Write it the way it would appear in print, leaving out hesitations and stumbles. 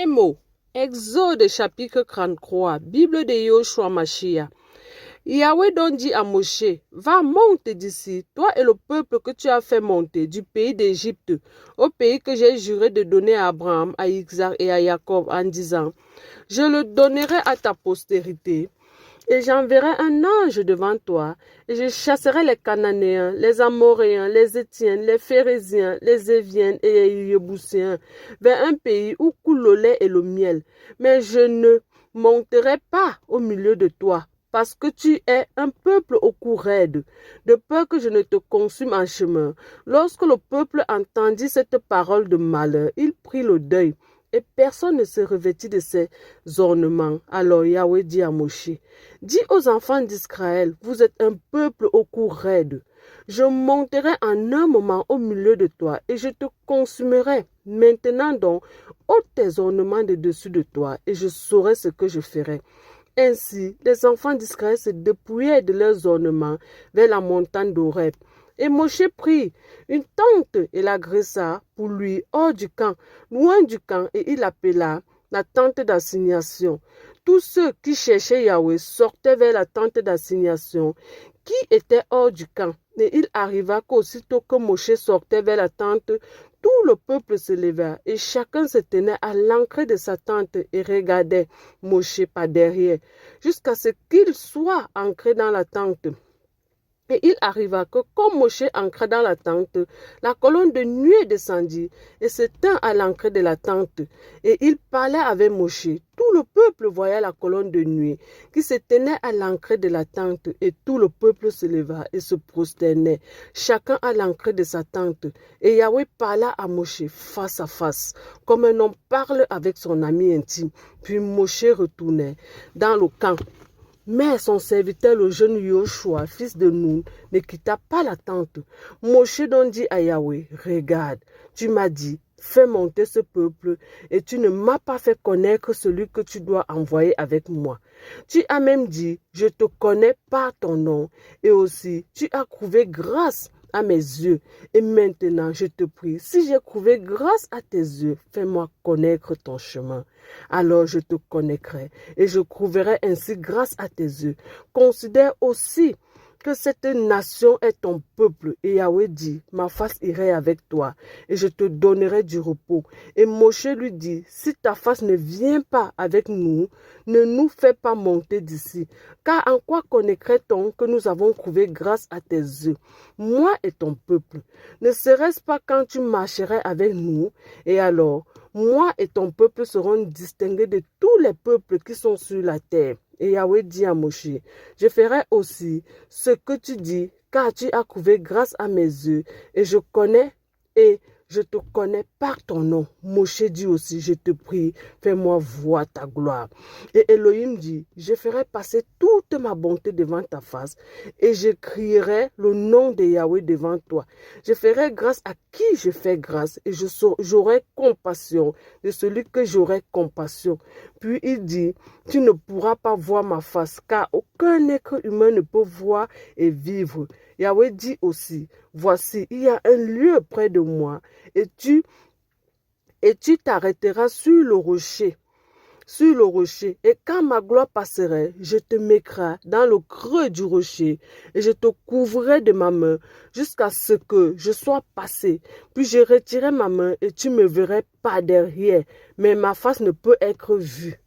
Mots. Exode chapitre 33, Bible de Yoshua Mashiach. Yahweh donc dit à Moshe, va, monte d'ici, toi et le peuple que tu as fait monter du pays d'Égypte, au pays que j'ai juré de donner à Abraham, à Isaac et à Jacob, en disant, je le donnerai à ta postérité. Et j'enverrai un ange devant toi, et je chasserai les Cananéens, les Amoréens, les Étiens, les Phérésiens, les Éviens et les Yébousiens vers un pays où coule le lait et le miel. Mais je ne monterai pas au milieu de toi, parce que tu es un peuple au cou raide, de peur que je ne te consume en chemin. Lorsque le peuple entendit cette parole de malheur, il prit le deuil. Et personne ne se revêtit de ses ornements. Alors Yahweh dit à Moshe, dis aux enfants d'Israël, vous êtes un peuple au cou raide. Je monterai en un moment au milieu de toi et je te consumerai. Maintenant donc, ôte tes ornements de dessus de toi et je saurai ce que je ferai. Ainsi, les enfants d'Israël se dépouillaient de leurs ornements vers la montagne d'Horeb. Et Moshe prit une tente et la graissa pour lui hors du camp, loin du camp, et il l'appela la tente d'assignation. Tous ceux qui cherchaient Yahweh sortaient vers la tente d'assignation qui était hors du camp. Et il arriva qu'aussitôt que Moshe sortait vers la tente, tout le peuple se leva et chacun se tenait à l'entrée de sa tente et regardait Moshe par derrière, jusqu'à ce qu'il soit entré dans la tente. Et il arriva que comme Moshe entra dans la tente, la colonne de nuée descendit et se tint à l'entrée de la tente. Et il parlait avec Moshe. Tout le peuple voyait la colonne de nuée qui se tenait à l'entrée de la tente. Et tout le peuple se leva et se prosternait, chacun à l'entrée de sa tente. Et Yahweh parla à Moshe face à face, comme un homme parle avec son ami intime. Puis Moshe retournait dans le camp. Mais son serviteur, le jeune Yoshua, fils de Nun, ne quitta pas la tente. Moshe donc dit à Yahweh, regarde, tu m'as dit, fais monter ce peuple, et tu ne m'as pas fait connaître celui que tu dois envoyer avec moi. Tu as même dit, je te connais par ton nom, et aussi tu as trouvé grâce à mes yeux. Et maintenant, je te prie, si j'ai trouvé grâce à tes yeux, fais-moi connaître ton chemin. Alors je te connaîtrai et je trouverai ainsi grâce à tes yeux. Considère aussi que cette nation est ton peuple. Et Yahweh dit, ma face irait avec toi et je te donnerai du repos. Et Moshe lui dit, si ta face ne vient pas avec nous, ne nous fais pas monter d'ici. Car en quoi connaîtrait-on que nous avons trouvé grâce à tes yeux, moi et ton peuple? Ne serait-ce pas quand tu marcherais avec nous? Et alors, moi et ton peuple seront distingués de tous les peuples qui sont sur la terre. Et Yahweh dit à Moshe, je ferai aussi ce que tu dis, car tu as trouvé grâce à mes yeux, et je te connais par ton nom. Moshe dit aussi, je te prie, fais-moi voir ta gloire. Et Elohim dit, je ferai passer toute ma bonté devant ta face, et je crierai le nom de Yahweh devant toi. Je ferai grâce à qui je fais grâce, et j'aurai compassion de celui que j'aurai compassion. Puis il dit, tu ne pourras pas voir ma face, car aucun être humain ne peut voir et vivre. Yahweh dit aussi, voici, il y a un lieu près de moi, et tu t'arrêteras sur le rocher. Et quand ma gloire passerait, je te mettrai dans le creux du rocher, et je te couvrirai de ma main, jusqu'à ce que je sois passé. Puis je retirerai ma main, et tu me verrais pas derrière, mais ma face ne peut être vue.